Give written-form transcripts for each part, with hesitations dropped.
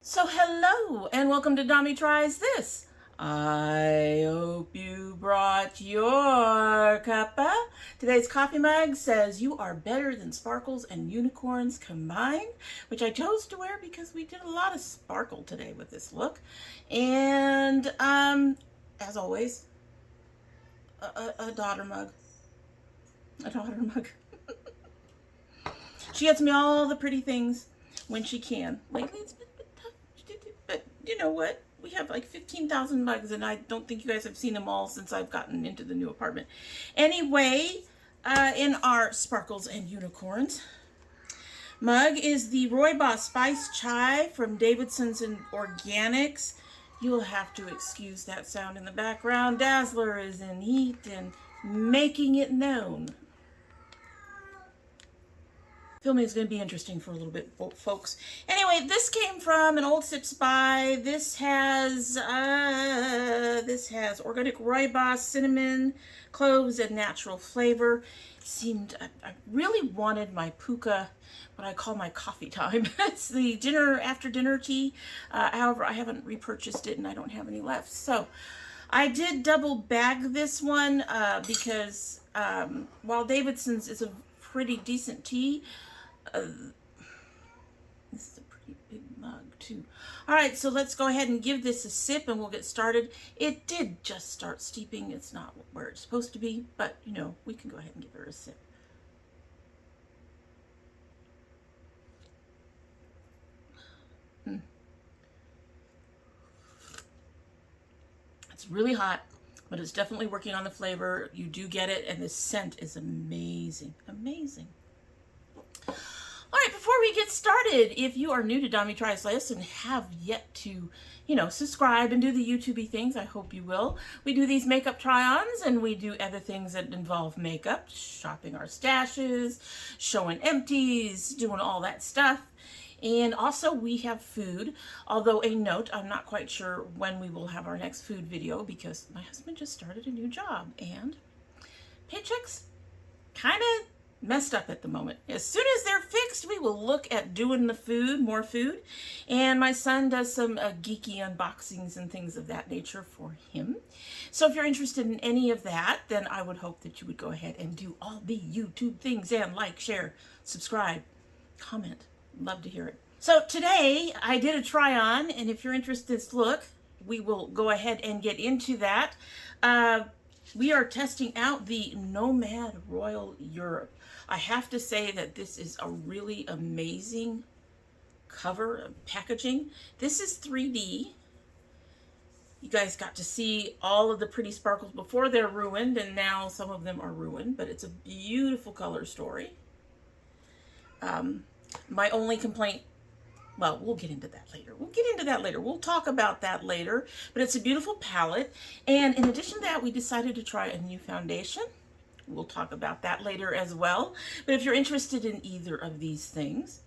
So hello and welcome to domytriesthis. I hope you brought your cuppa. Today's coffee mug says you are better than sparkles and unicorns combined, which I chose to wear because we did a lot of sparkle today with this look. And as always, a daughter mug. A daughter mug. She gets me all the pretty things when she can. Lately it's been tough. But you know what? We have like 15,000 mugs, and I don't think you guys have seen them all since I've gotten into the new apartment. Anyway, in our Sparkles and Unicorns mug is the Rooibos Spice Chai from Davidson's and Organics. You'll have to excuse that sound in the background. Dazzler is in heat and making it known. Filming is going to be interesting for a little bit, folks. Anyway, this came from an old Sips buy. This has organic rooibos, cinnamon, cloves, and natural flavor. I really wanted my puka, what I call my coffee time. It's the after dinner tea. However, I haven't repurchased it and I don't have any left. So I did double bag this one because while Davidson's is a pretty decent tea, this is a pretty big mug too. All right, so let's go ahead and give this a sip and we'll get started. It did just start steeping. It's not where it's supposed to be, but you know, we can go ahead and give her a sip. It's really hot, but it's definitely working on the flavor. You do get it, and the scent is amazing. Amazing. All right, before we get started, if you are new to domytriesthis and have yet to, subscribe and do the YouTube-y things, I hope you will. We do these makeup try-ons, and we do other things that involve makeup, shopping our stashes, showing empties, doing all that stuff. And also we have food, although a note, I'm not quite sure when we will have our next food video because my husband just started a new job and paychecks kind of messed up at the moment. As soon as they're fixed, we will look at doing the food, more food. And my son does some geeky unboxings and things of that nature for him. So if you're interested in any of that, then I would hope that you would go ahead and do all the YouTube things and like, share, subscribe, comment. Love to hear it. So today I did a try on, and if you're interested in this look, we will go ahead and get into that. We are testing out the Nomad Royal Europe. I have to say that this is a really amazing cover packaging. This is 3D. You guys got to see all of the pretty sparkles before they're ruined, and now some of them are ruined, but it's a beautiful color story. My only complaint, well, we'll get into that later. We'll talk about that later. But it's a beautiful palette. And in addition to that, we decided to try a new foundation. We'll talk about that later as well. But if you're interested in either of these things,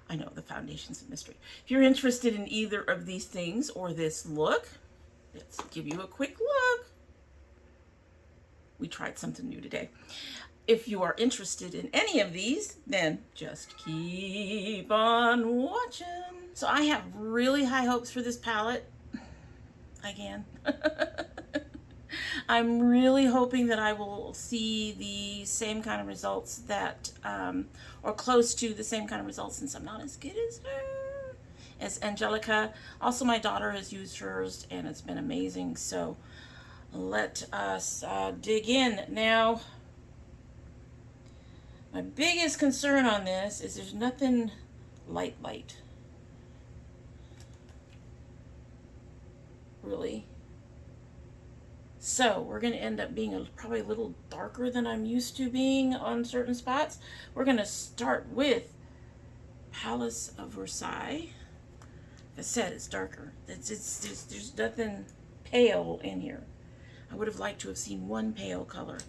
I know the foundation's a mystery. If you're interested in either of these things or this look, let's give you a quick look. We tried something new today. If you are interested in any of these, then just keep on watching. So I have really high hopes for this palette. Again. I'm really hoping that I will see the same kind of results that, or close to the same kind of results, since I'm not as good as her, as Angelica. Also, my daughter has used hers, and it's been amazing. So let us dig in. Now, my biggest concern on this is there's nothing light. Really. So we're going to end up being probably a little darker than I'm used to being on certain spots. We're going to start with Palace of Versailles. Like I said, it's darker. There's nothing pale in here. I would have liked to have seen one pale color.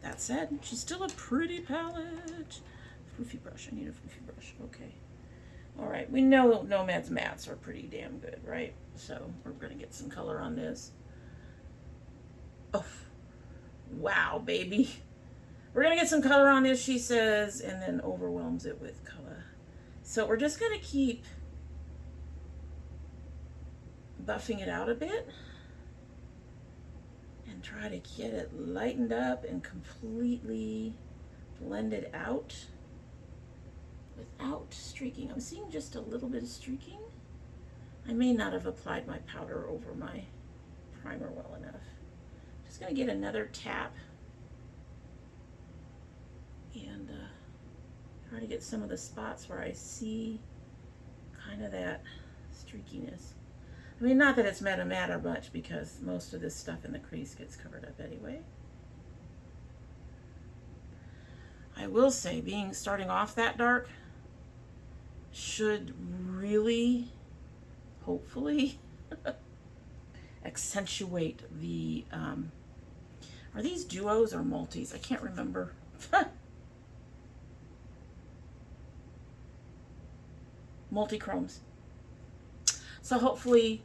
That said, she's still a pretty palette. Foofy brush. I need a foofy brush. Okay. All right. We know Nomad's mattes are pretty damn good, right? So we're going to get some color on this. Oh, wow, baby. We're going to get some color on this, she says, and then overwhelms it with color. So we're just going to keep buffing it out a bit and try to get it lightened up and completely blended out without streaking. I'm seeing just a little bit of streaking. I may not have applied my powder over my primer well enough. Just gonna get another tap and try to get some of the spots where I see kind of that streakiness. I mean, not that it's gonna matter much because most of this stuff in the crease gets covered up anyway. I will say, starting off that dark should really, hopefully, accentuate the, are these duos or multis? I can't remember. Multi-chromes. So hopefully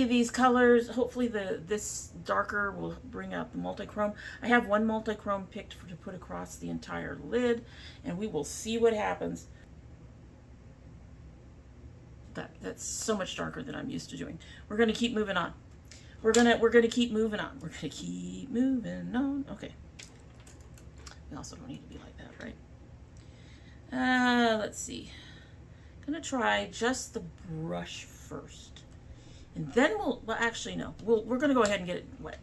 these colors, hopefully this darker will bring out the multi-chrome. I have one multi-chrome picked to put across the entire lid, and we will see what happens. That's so much darker than I'm used to doing. We're gonna keep moving on. We're gonna keep moving on. We're gonna keep moving on. Okay. We also don't need to be like that, right? Let's see. Gonna try just the brush first, and then well actually no, we're gonna go ahead and get it wet.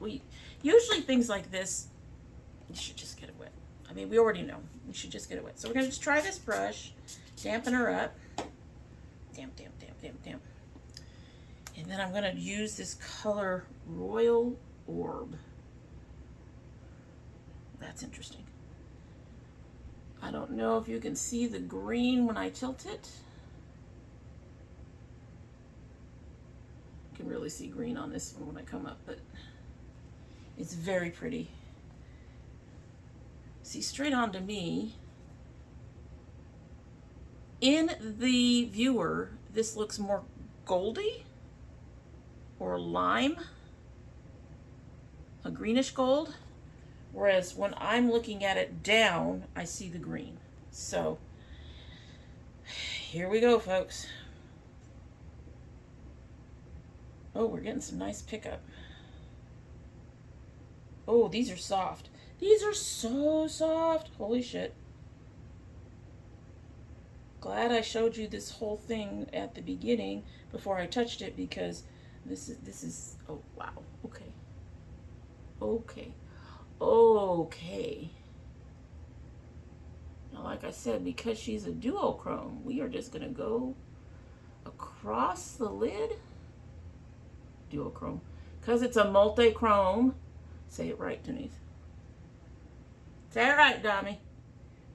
Usually things like this, you should just get it wet. I mean, we already know we should just get it wet. So we're gonna just try this brush, dampen her up, damp, and then I'm gonna use this color Royal Orb. That's interesting. I don't know if you can see the green when I tilt it. You can really see green on this one when I come up, but it's very pretty. See, straight on to me. In the viewer, this looks more goldy or lime, a greenish gold. Whereas when I'm looking at it down, I see the green. So here we go, folks. Oh, we're getting some nice pickup. Oh, these are soft. These are so soft. Holy shit. Glad I showed you this whole thing at the beginning before I touched it, because this is oh wow. Okay. Now, like I said, because she's a duochrome, we are just gonna go across the lid. Duochrome, because it's a multi-chrome. Say it right, Denise. Say it right, Dommy.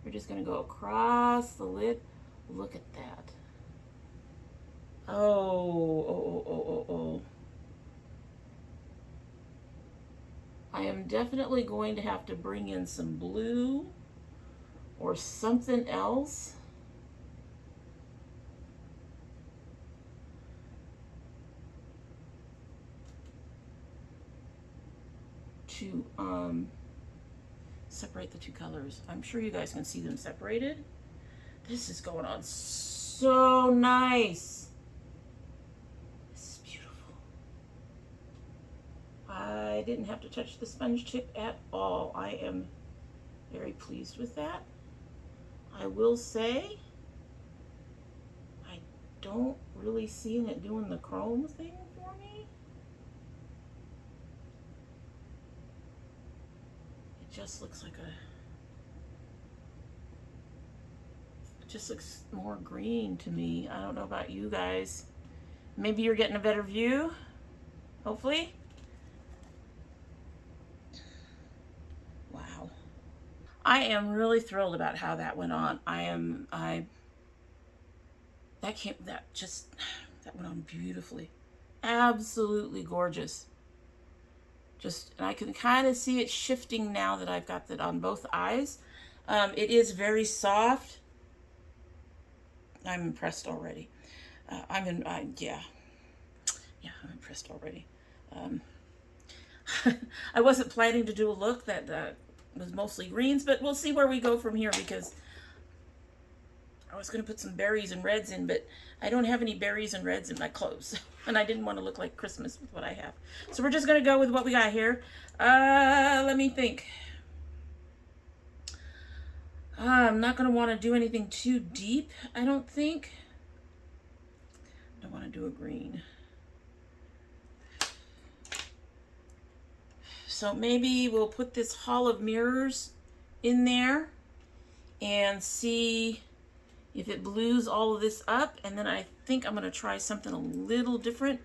We're just gonna go across the lid. Look at that. Oh. I am definitely going to have to bring in some blue or something else to separate the two colors. I'm sure you guys can see them separated. This is going on so nice. This is beautiful. I didn't have to touch the sponge tip at all. I am very pleased with that. I will say, I don't really see it doing the chrome thing for me. It just looks like it just looks more green to me. I don't know about you guys. Maybe you're getting a better view, hopefully. Wow. I am really thrilled about how that went on. That went on beautifully. Absolutely gorgeous. And I can kind of see it shifting now that I've got that on both eyes. It is very soft. I'm impressed already. I'm impressed already. I wasn't planning to do a look that was mostly greens, but we'll see where we go from here, because I was going to put some berries and reds in, but I don't have any berries and reds in my clothes. And I didn't want to look like Christmas with what I have. So we're just going to go with what we got here. Let me think. I'm not going to want to do anything too deep, I don't think. I don't want to do a green. So maybe we'll put this Hall of Mirrors in there and see if it blues all of this up. And then I think I'm going to try something a little different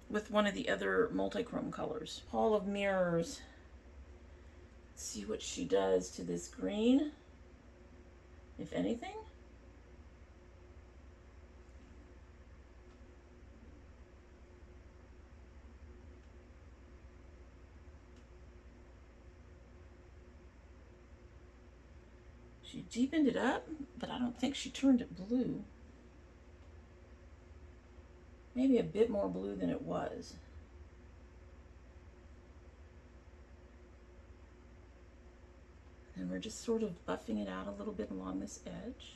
with one of the other multi-chrome colors. Hall of Mirrors. Let's see what she does to this green, if anything. She deepened it up, but I don't think she turned it blue. Maybe a bit more blue than it was. And we're just sort of buffing it out a little bit along this edge.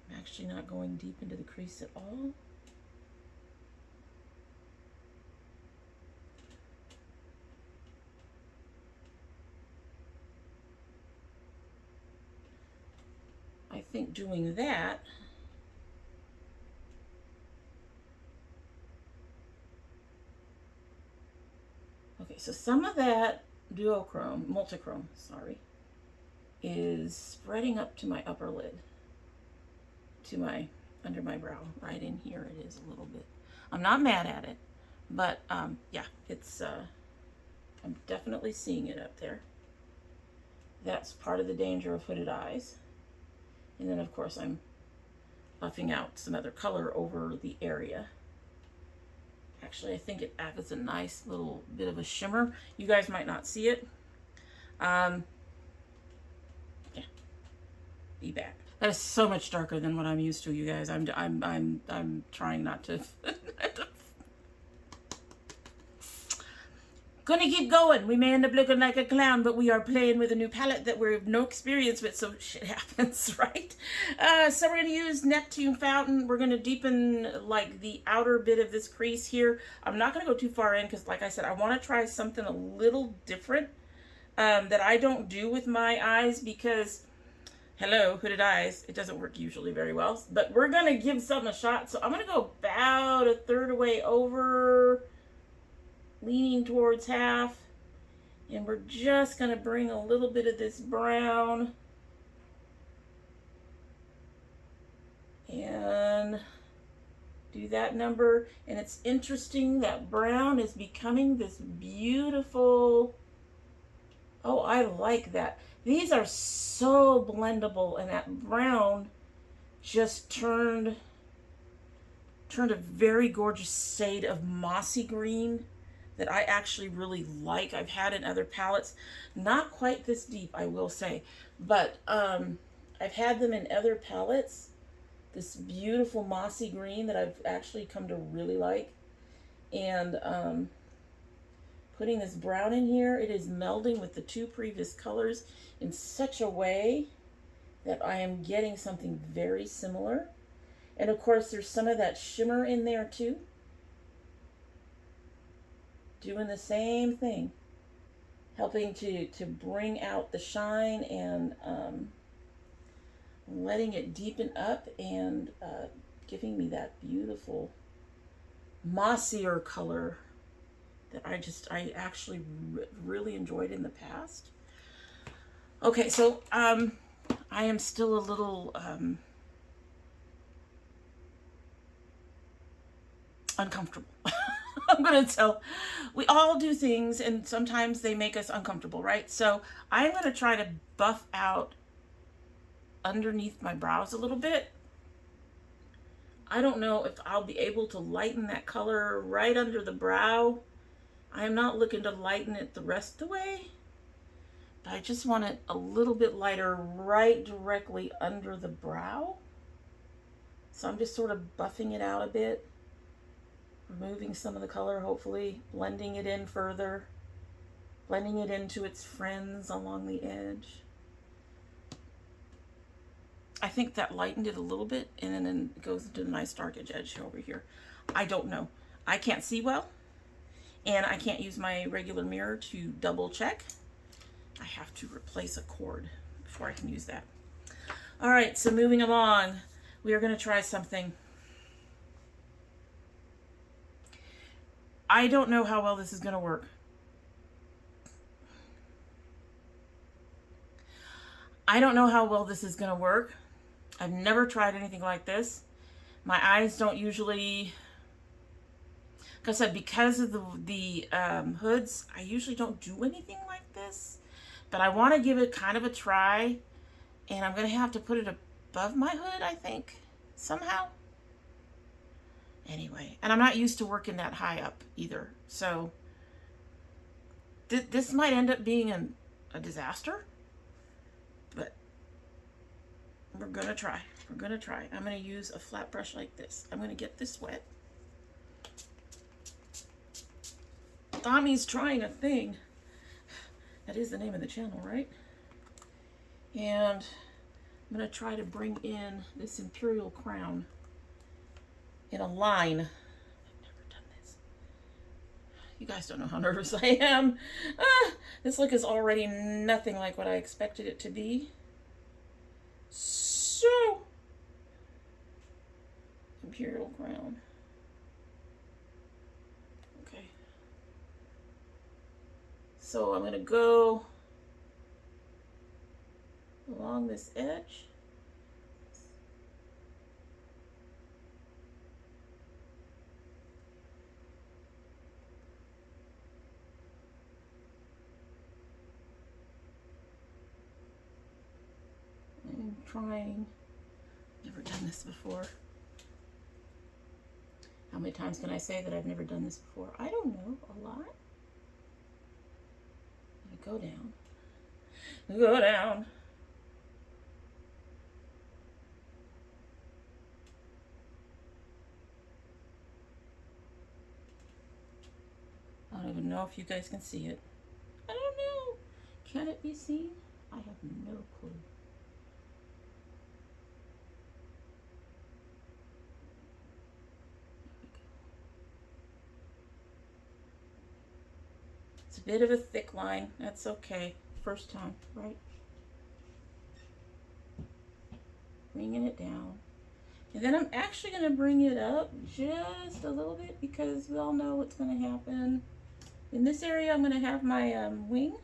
I'm actually not going deep into the crease at all. I think doing that okay, so some of that duochrome, multichrome, sorry, is spreading up to my upper lid, to my under my brow, right in here it is a little bit. I'm not mad at it, but yeah, it's I'm definitely seeing it up there. That's part of the danger of hooded eyes. And then of course I'm buffing out some other color over the area. Actually, I think it adds a nice little bit of a shimmer. You guys might not see it. Yeah, be back. That is so much darker than what I'm used to, you guys. I'm trying not to. Gonna keep going. We may end up looking like a clown, but we are playing with a new palette that we have no experience with, so shit happens, right? So we're gonna use Neptune Fountain. We're gonna deepen like the outer bit of this crease here. I'm not gonna go too far in because, like I said, I want to try something a little different that I don't do with my eyes because, hello, hooded eyes, it doesn't work usually very well. But we're gonna give something a shot. So I'm gonna go about a third of the way over, leaning towards half, and we're just going to bring a little bit of this brown and do that number. And it's interesting that brown is becoming this beautiful, oh, I like that. These are so blendable, and that brown just turned a very gorgeous shade of mossy green that I actually really like. I've had in other palettes, not quite this deep, I will say, but I've had them in other palettes, this beautiful mossy green that I've actually come to really like. And putting this brown in here, it is melding with the two previous colors in such a way that I am getting something very similar. And of course there's some of that shimmer in there too, doing the same thing, helping to bring out the shine and letting it deepen up and giving me that beautiful mossier color that I actually really enjoyed in the past. Okay, so I am still a little uncomfortable. I'm going to tell, we all do things and sometimes they make us uncomfortable, right? So I'm going to try to buff out underneath my brows a little bit. I don't know if I'll be able to lighten that color right under the brow. I am not looking to lighten it the rest of the way, but I just want it a little bit lighter right directly under the brow. So I'm just sort of buffing it out a bit, removing some of the color, hopefully blending it in further, blending it into its friends along the edge. I think that lightened it a little bit, and then it goes into the nice dark edge over here. I don't know. I can't see well, and I can't use my regular mirror to double check. I have to replace a cord before I can use that. All right, so moving along, we are going to try something. I don't know how well this is going to work. I don't know how well this is going to work. I've never tried anything like this. My eyes don't usually, like I said, because of the hoods, I usually don't do anything like this. But I want to give it kind of a try, and I'm going to have to put it above my hood, I think, somehow. Anyway, and I'm not used to working that high up either, so this might end up being a disaster, but we're going to try. We're going to try. I'm going to use a flat brush like this. I'm going to get this wet. Tommy's trying a thing. That is the name of the channel, right? And I'm going to try to bring in this Imperial Crown in a line. I've never done this. You guys don't know how nervous I am. This look is already nothing like what I expected it to be. So, Imperial Crown. Okay. So I'm going to go along this edge. I'm trying. Never done this before. How many times can I say that I've never done this before? I don't know. A lot. Go down. Go down. I don't even know if you guys can see it. I don't know. Can it be seen? I have no clue. It's a bit of a thick line. That's okay. First time, right? Bringing it down. And then I'm actually going to bring it up just a little bit because we all know what's going to happen. In this area, I'm going to have my wing.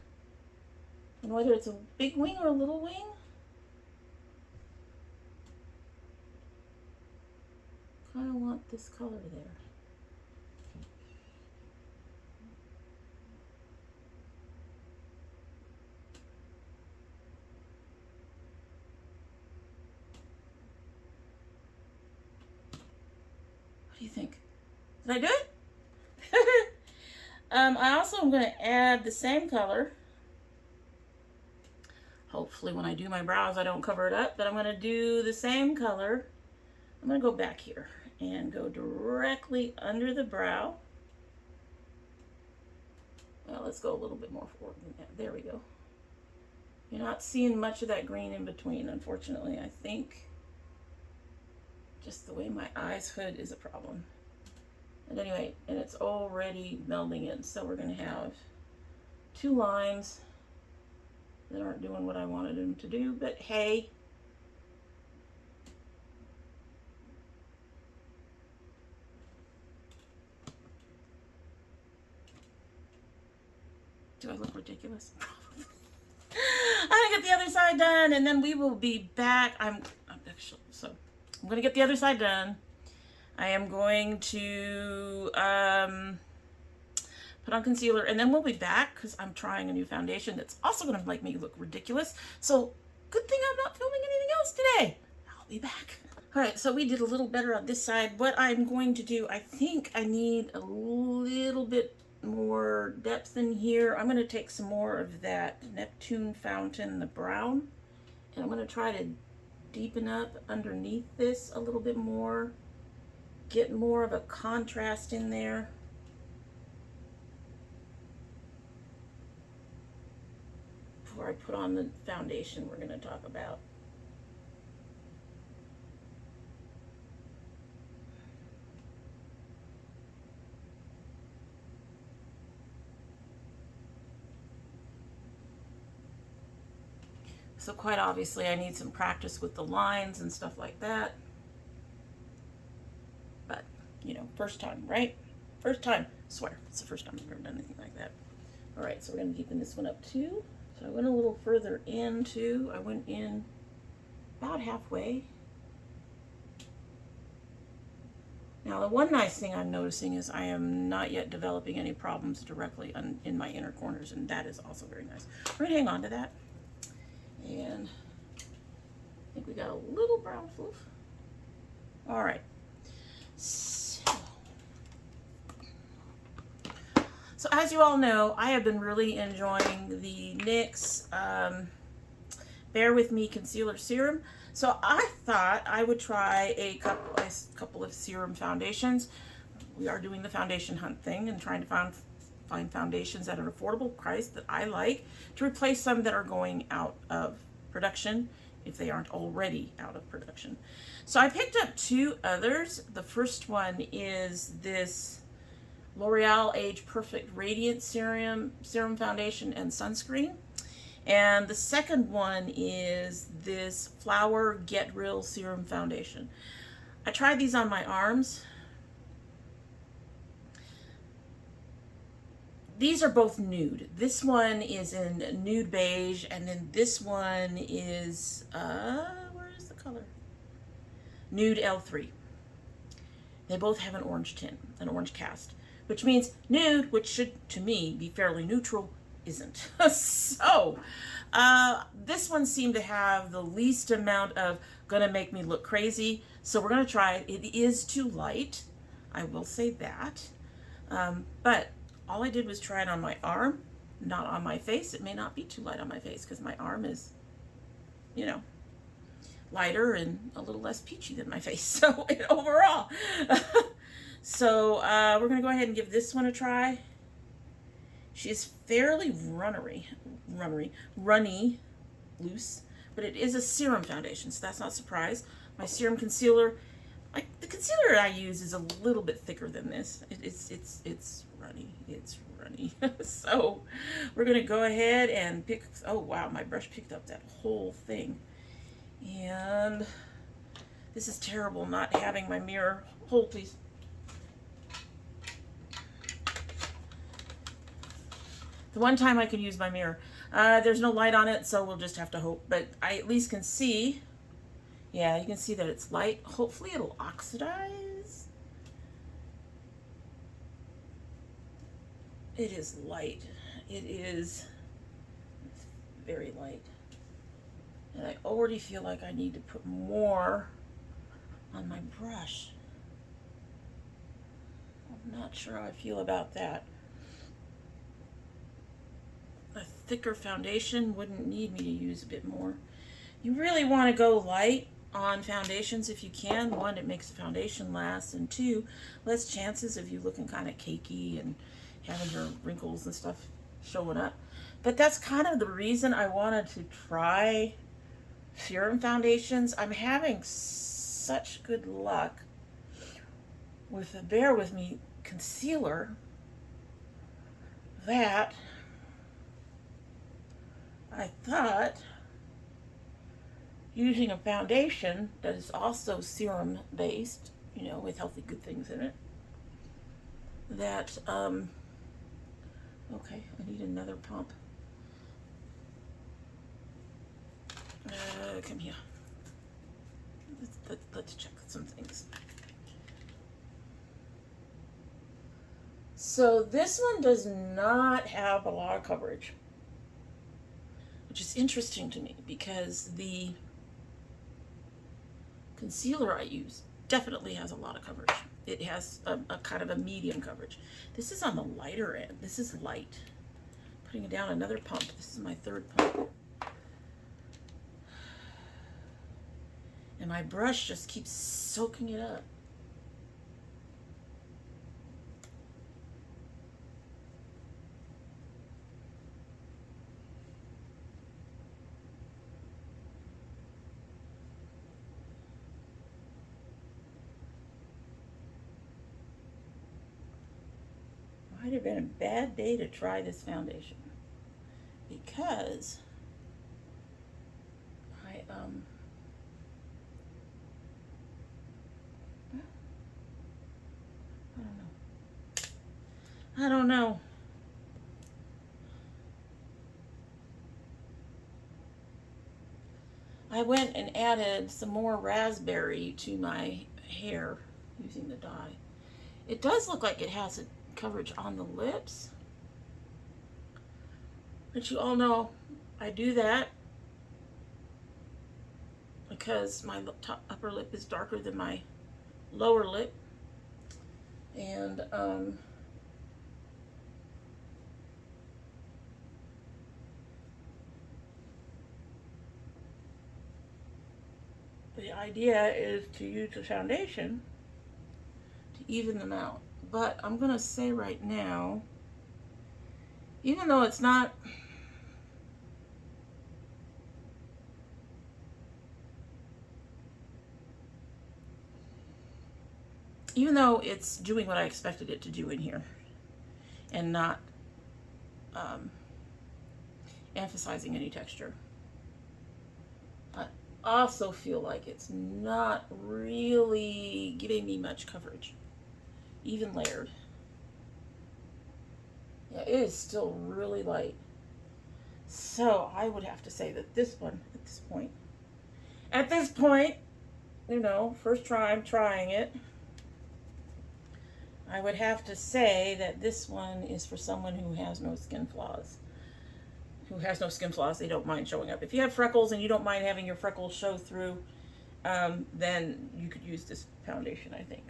And whether it's a big wing or a little wing, kind of want this color there. What do you think? Did I do it? I also am going to add the same color. Hopefully when I do my brows I don't cover it up, but I'm going to do the same color. I'm going to go back here and go directly under the brow. Well, let's go a little bit more forward than that. There we go. You're not seeing much of that green in between, unfortunately. I think just the way my eyes hood is a problem. And anyway, and it's already melding in, so we're going to have two lines that aren't doing what I wanted them to do, but hey. Do I look ridiculous? I'm gonna get the other side done, and then we will be back. I'm gonna get the other side done. I am going to put on concealer, and then we'll be back because I'm trying a new foundation that's also gonna make me look ridiculous. So good thing I'm not filming anything else today. I'll be back. All right, so we did a little better on this side. What I'm going to do, I think I need a little bit more depth in here. I'm going to take some more of that Neptune Fountain, the brown, and I'm going to try to deepen up underneath this a little bit more, get more of a contrast in there. Before I put on the foundation we're going to talk about. So quite obviously I need some practice with the lines and stuff like that. But, you know, first time, right? First time. I swear, it's the first time I've ever done anything like that. All right, so we're going to deepen this one up too. So I went a little further in too. I went in about halfway. Now the one nice thing I'm noticing is I am not yet developing any problems directly in my inner corners, and that is also very nice. We're going to hang on to that. And I think we got a little brown fluff. All right. So as you all know, I have been really enjoying the NYX Bear With Me Concealer Serum. So I thought I would try a couple of serum foundations. We are doing the foundation hunt thing and trying to find foundations at an affordable price that I like to replace some that are going out of production if they aren't already out of production. So I picked up two others. The first one is this L'Oreal Age Perfect Radiant Serum Foundation and Sunscreen. And the second one is this Flower Get Real Serum Foundation. I tried these on my arms. These are both nude. This one is in nude beige, and then this one is, where is the color? Nude L3. They both have an orange tint, an orange cast, which means nude, which should, to me, be fairly neutral, isn't. So, this one seemed to have the least amount of gonna make me look crazy, so we're gonna try it. It is too light, I will say that, but all I did was try it on my arm, not on my face. It may not be too light on my face because my arm is, you know, lighter and a little less peachy than my face, so overall. So we're gonna go ahead and give this one a try. She's fairly runny, loose, but it is a serum foundation, so that's not a surprise. My serum concealer, the concealer I use is a little bit thicker than this. It's runny. So we're gonna go ahead and pick, oh wow, my brush picked up that whole thing. And this is terrible not having my mirror. Hold please. The one time I could use my mirror. There's no light on it, so we'll just have to hope. But I at least can see, yeah, you can see that it's light. Hopefully it'll oxidize. It is light. It is very light. And I already feel like I need to put more on my brush. I'm not sure how I feel about that. A thicker foundation wouldn't need me to use a bit more. You really want to go light on foundations if you can. One, it makes the foundation last, and two, less chances of you looking kind of cakey and having your wrinkles and stuff showing up. But that's kind of the reason I wanted to try serum foundations. I'm having such good luck with the Bear With Me concealer that I thought using a foundation that is also serum based, you know, with healthy good things in it, that, okay, I need another pump. Come here. Let's check some things. So this one does not have a lot of coverage, which is interesting to me because the concealer I use definitely has a lot of coverage. It has a kind of a medium coverage. This is on the lighter end. This is light. Putting it down another pump. This is my third pump. And my brush just keeps soaking it up. Might have been a bad day to try this foundation because I don't know. I went and added some more raspberry to my hair using the dye. It does look like it has a coverage on the lips. But you all know I do that because my upper lip is darker than my lower lip. And the idea is to use the foundation to even them out. But I'm going to say right now, even though it's not, even though it's doing what I expected it to do in here and not emphasizing any texture, I also feel like it's not really giving me much coverage, even layered. Yeah, it is still really light. So I would have to say that this one, at this point, you know, first try, I'm trying it. I would have to say that this one is for someone who has no skin flaws. They don't mind showing up. If you have freckles and you don't mind having your freckles show through, then you could use this foundation, I think.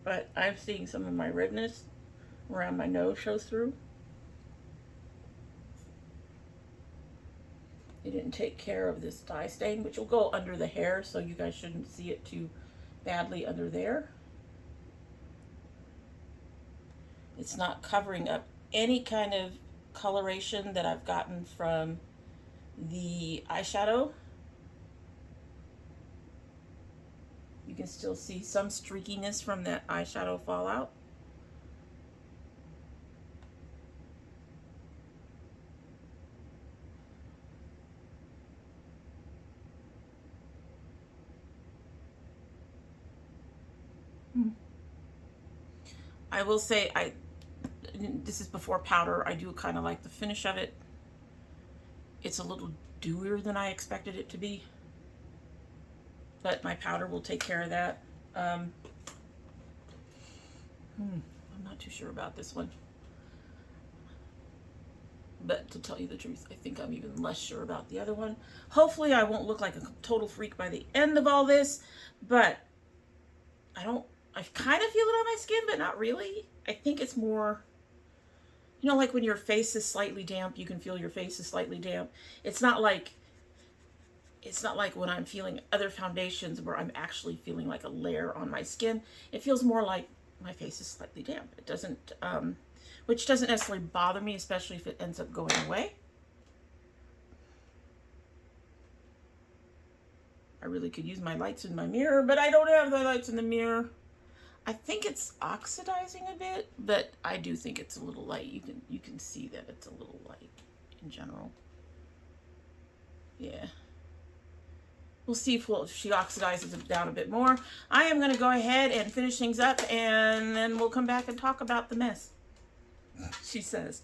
But I'm seeing some of my redness around my nose show through. They didn't take care of this dye stain, which will go under the hair, so you guys shouldn't see it too badly under there. It's not covering up any kind of coloration that I've gotten from the eyeshadow. You can still see some streakiness from that eyeshadow fallout. I will say, this is before powder. I do kind of like the finish of it. It's a little dewier than I expected it to be, but my powder will take care of that. I'm not too sure about this one, but to tell you the truth, I think I'm even less sure about the other one. Hopefully I won't look like a total freak by the end of all this, but I kind of feel it on my skin, but not really. I think it's more, you know, like when your face is slightly damp, you can feel your face is slightly damp. It's not like when I'm feeling other foundations where I'm actually feeling like a layer on my skin. It feels more like my face is slightly damp. It doesn't, which doesn't necessarily bother me, especially if it ends up going away. I really could use my lights in my mirror, but I don't have the lights in the mirror. I think it's oxidizing a bit, but I do think it's a little light. You can see that it's a little light in general. Yeah. We'll see if she oxidizes it down a bit more. I am going to go ahead and finish things up, and then we'll come back and talk about the mess. She says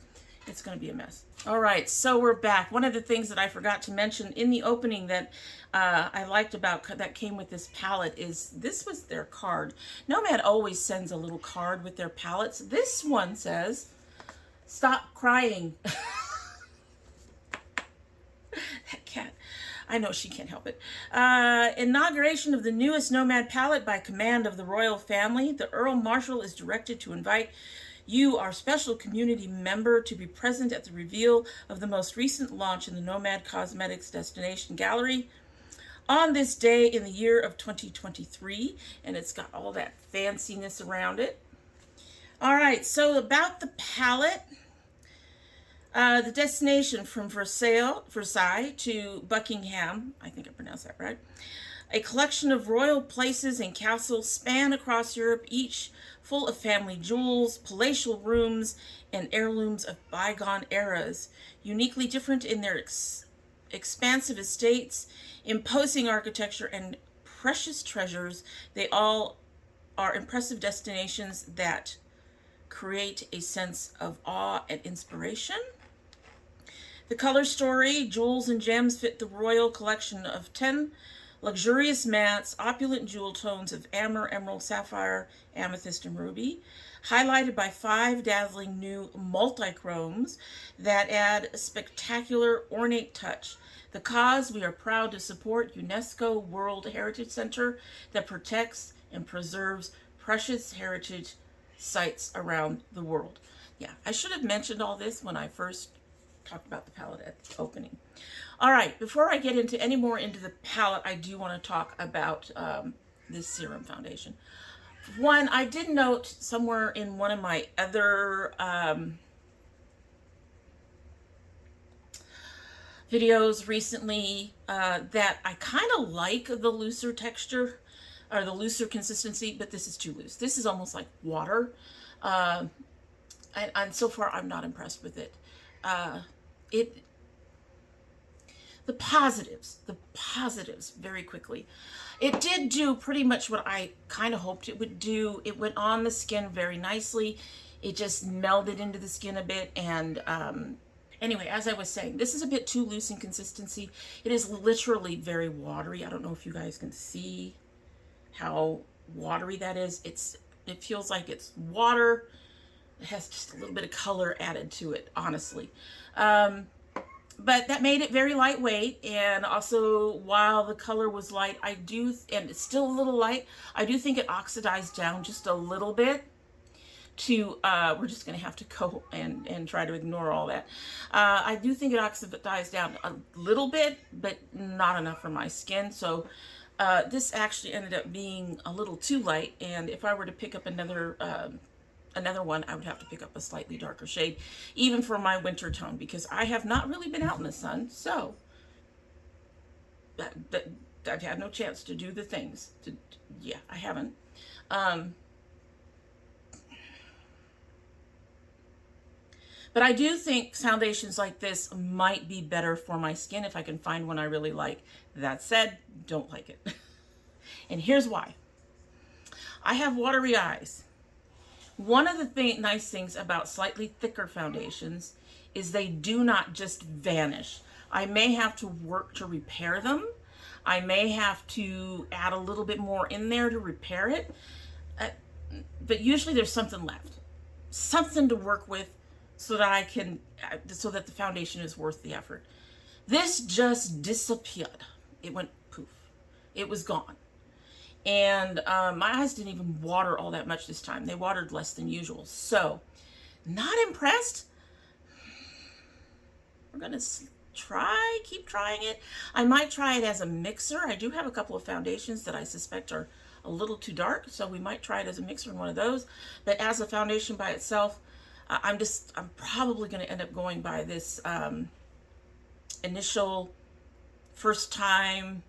it's going to be a mess. All right, so we're back. One of the things that I forgot to mention in the opening that I liked about that came with this palette is this was their card. Nomad always sends a little card with their palettes. This one says, "Stop crying." That cat. I know she can't help it. Inauguration of the newest Nomad palette by command of the royal family. The Earl Marshal is directed to invite you, our special community member, to be present at the reveal of the most recent launch in the Nomad Cosmetics Destination Gallery on this day in the year of 2023. And it's got all that fanciness around it. All right, so about the palette. The destination from Versailles to Buckingham, I think I pronounced that right. A collection of royal places and castles span across Europe, each full of family jewels, palatial rooms, and heirlooms of bygone eras, uniquely different in their expansive estates, imposing architecture, and precious treasures. They all are impressive destinations that create a sense of awe and inspiration. The color story, jewels and gems fit the royal collection of 10 luxurious mattes, opulent jewel tones of amber, emerald, sapphire, amethyst, and ruby, highlighted by 5 dazzling new multi-chromes that add a spectacular, ornate touch. The cause we are proud to support: UNESCO World Heritage Center that protects and preserves precious heritage sites around the world. Yeah, I should have mentioned all this when I first talked about the palette at the opening. All right, before I get into any more into the palette, I do want to talk about this Serum foundation. One, I did note somewhere in one of my other videos recently that I kind of like the looser texture or the looser consistency, but this is too loose. This is almost like water, and so far I'm not impressed with it. The positives very quickly. It did do pretty much what I kind of hoped it would do. It went on the skin very nicely. It just melded into the skin a bit, and anyway, as I was saying, this is a bit too loose in consistency. It is literally very watery. I don't know if you guys can see how watery that is. It feels like it's water. It has just a little bit of color added to it, honestly. But that made it very lightweight, and also while the color was light, and it's still a little light, I do think it oxidized down just a little bit to, we're just going to have to go and try to ignore all that. I do think it oxidized down a little bit, but not enough for my skin, so this actually ended up being a little too light, and if I were to pick up another one, I would have to pick up a slightly darker shade, even for my winter tone, because I have not really been out in the sun, so I've had no chance to do the things. Yeah, I haven't. But I do think foundations like this might be better for my skin if I can find one I really like. That said, don't like it. And here's why. I have watery eyes. One of the nice things about slightly thicker foundations is they do not just vanish. I may have to work to repair them. I may have to add a little bit more in there to repair it. But usually there's something left. Something to work with so that the foundation is worth the effort. This just disappeared. It went poof. It was gone. And my eyes didn't even water all that much this time. They watered less than usual. So, not impressed. We're going to keep trying it. I might try it as a mixer. I do have a couple of foundations that I suspect are a little too dark, so we might try it as a mixer in one of those. But as a foundation by itself, I'm probably going to end up going by this initial first time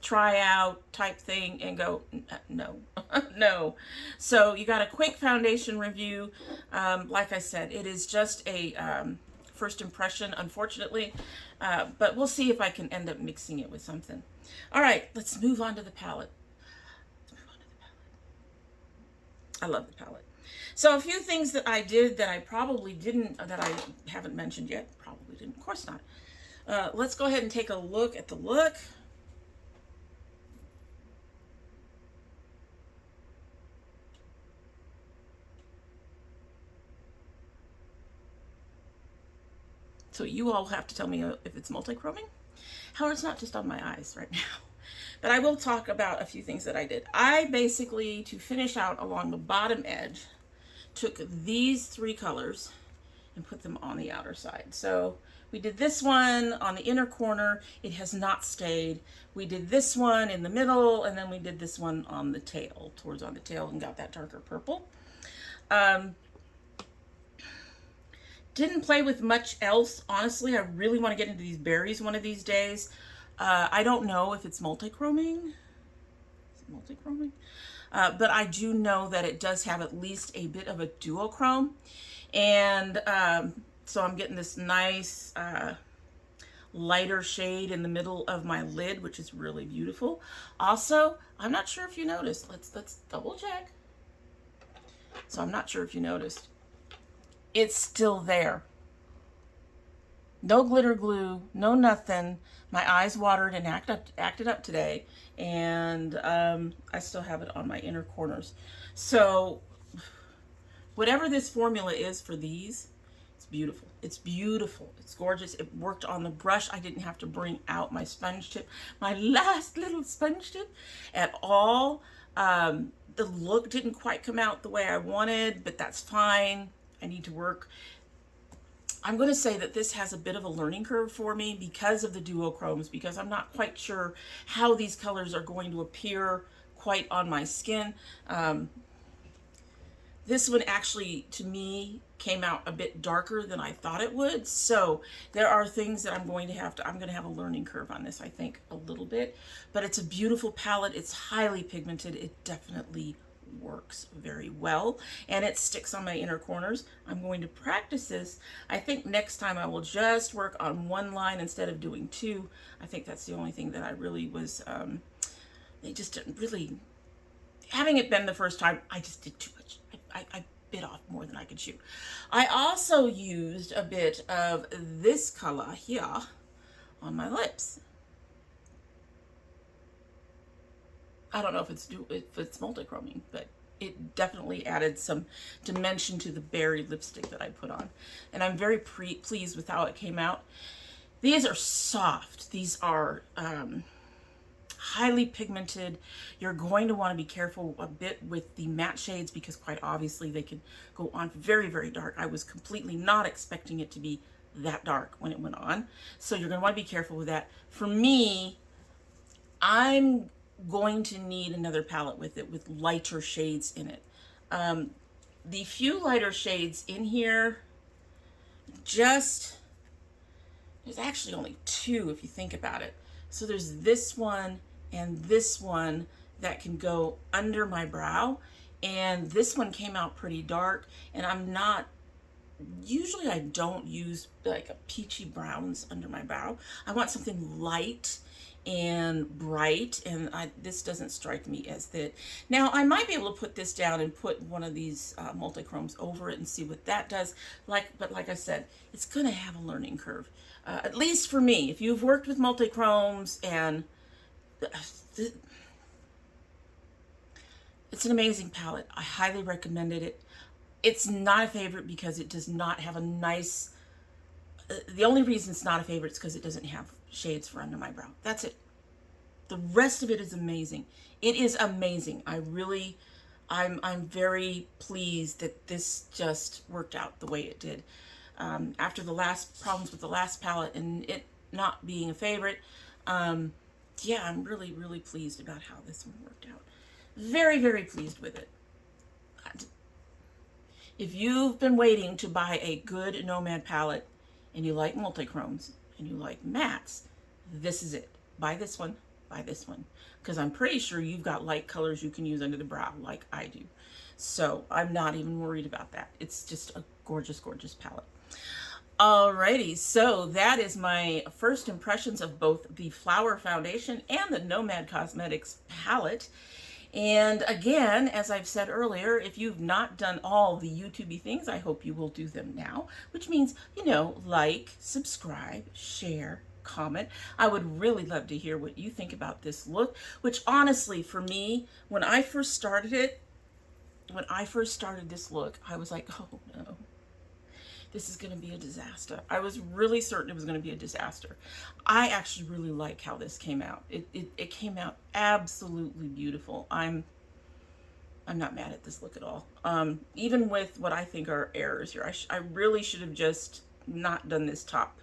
try out type thing and go, no, no. So you got a quick foundation review. Like I said, it is just a first impression, unfortunately, but we'll see if I can end up mixing it with something. All right, let's move on to the palette. I love the palette. So a few things that I did that I probably didn't, that I haven't mentioned yet, probably didn't, of course not. Let's go ahead and take a look at the look. So you all have to tell me if it's multi-chroming. However, it's not just on my eyes right now. But I will talk about a few things that I did. I basically, to finish out along the bottom edge, took these 3 colors and put them on the outer side. So we did this one on the inner corner. It has not stayed. We did this one in the middle, and then we did this one on the tail, towards on the tail, and got that darker purple. Didn't play with much else, honestly. I really want to get into these berries one of these days. I don't know if it's multi-chroming. Is it multi-chroming? But I do know that it does have at least a bit of a duochrome. And so I'm getting this nice lighter shade in the middle of my lid, which is really beautiful. Also, I'm not sure if you noticed. Let's double check. So I'm not sure if you noticed. It's still there. No glitter glue, no nothing. My eyes watered and acted up today, and I still have it on my inner corners. So whatever this formula is for these, it's beautiful. It's beautiful. It's gorgeous. It worked on the brush. I didn't have to bring out my sponge tip, my last little sponge tip at all. The look didn't quite come out the way I wanted, but that's fine. I need to work. I'm going to say that this has a bit of a learning curve for me because of the duochromes, because I'm not quite sure how these colors are going to appear quite on my skin. This one actually, to me, came out a bit darker than I thought it would. So there are things that I'm going to have a learning curve on this, I think, a little bit. But it's a beautiful palette. It's highly pigmented. It definitely works very well, and it sticks on my inner corners. I'm going to practice this. I think next time I will just work on one line instead of doing two. I think that's the only thing that I really was, they just didn't really, having it been the first time, I just did too much. I bit off more than I could chew. I also used a bit of this color here on my lips. I don't know if it's multi-chroming, but it definitely added some dimension to the berry lipstick that I put on. And I'm very pleased with how it came out. These are soft. These are highly pigmented. You're going to want to be careful a bit with the matte shades because quite obviously they can go on very, very dark. I was completely not expecting it to be that dark when it went on. So you're going to want to be careful with that. For me, I'm going to need another palette with it with lighter shades in it. The few lighter shades in here, there's actually only two if you think about it. So there's this one and this one that can go under my brow, and this one came out pretty dark, and usually I don't use like a peachy browns under my brow. I want something light and bright, and this doesn't strike me as that. Now I might be able to put this down and put one of these multi-chromes over it and see what that does. But like I said, it's gonna have a learning curve, at least for me. If you've worked with multi-chromes, and it's an amazing palette. I highly recommended it. It's not a favorite because it does not have a nice, the only reason it's not a favorite is because it doesn't have shades for under my brow. That's it. The rest of it is amazing. It is amazing. I'm very pleased that this just worked out the way it did. After the last problems with the last palette and it not being a favorite, yeah, I'm really, really pleased about how this one worked out. Very, very pleased with it. If you've been waiting to buy a good Nomad palette and you like multi-chromes and you like mattes, this is it. Buy this one, buy this one. Because I'm pretty sure you've got light colors you can use under the brow like I do. So I'm not even worried about that. It's just a gorgeous, gorgeous palette. Alrighty, so that is my first impressions of both the Flower Foundation and the Nomad Cosmetics palette. And again, as I've said earlier, if you've not done all the YouTube-y things, I hope you will do them now, which means, you know, like, subscribe, share, comment. I would really love to hear what you think about this look, which honestly, for me, when I first started this look, I was like, oh no, this is going to be a disaster. I was really certain it was going to be a disaster. I actually really like how this came out. It came out absolutely beautiful. I'm not mad at this look at all. Even with what I think are errors here. I really should have just not done this top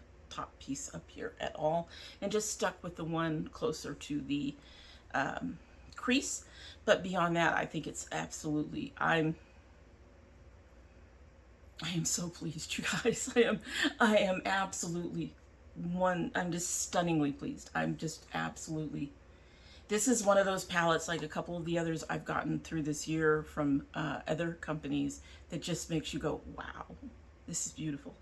piece up here at all and just stuck with the one closer to the crease. But beyond that, I think it's absolutely, I am so pleased, you guys. I am absolutely I'm just stunningly pleased. I'm just absolutely, this is one of those palettes, like a couple of the others I've gotten through this year from other companies, that just makes you go, wow, this is beautiful.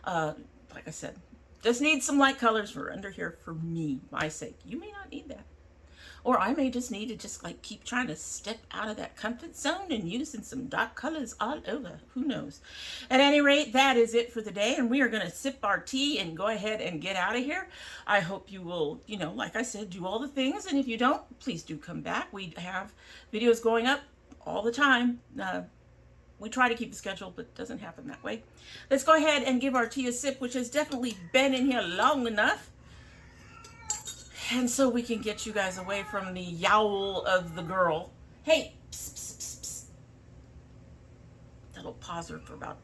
Like I said, Just need some light colors for under here for me, my sake. You may not need that. Or I may just need to just like keep trying to step out of that comfort zone and using some dark colors all over. Who knows? At any rate, that is it for the day. And we are going to sip our tea and go ahead and get out of here. I hope you will, you know, like I said, do all the things. And if you don't, please do come back. We have videos going up all the time. We try to keep the schedule, but it doesn't happen that way. Let's go ahead and give our tea a sip, which has definitely been in here long enough. And so we can get you guys away from the yowl of the girl. Hey, psst, psst, psst, psst. That'll pause her for about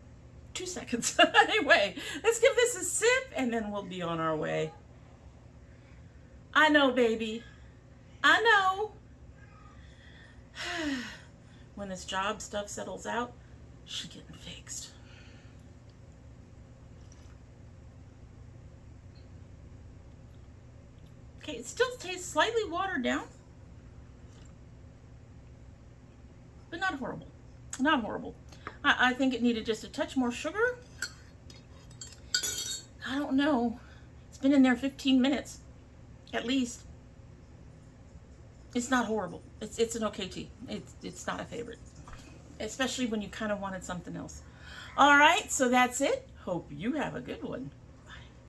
2 seconds. Anyway, let's give this a sip and then we'll be on our way. I know, baby. I know. When this job stuff settles out, she's getting fixed. Okay, it still tastes slightly watered down, but not horrible. Not horrible. I think it needed just a touch more sugar. I don't know. It's been in there 15 minutes, at least. It's not horrible. It's an okay tea. It's not a favorite, especially when you kind of wanted something else. All right, so that's it. Hope you have a good one.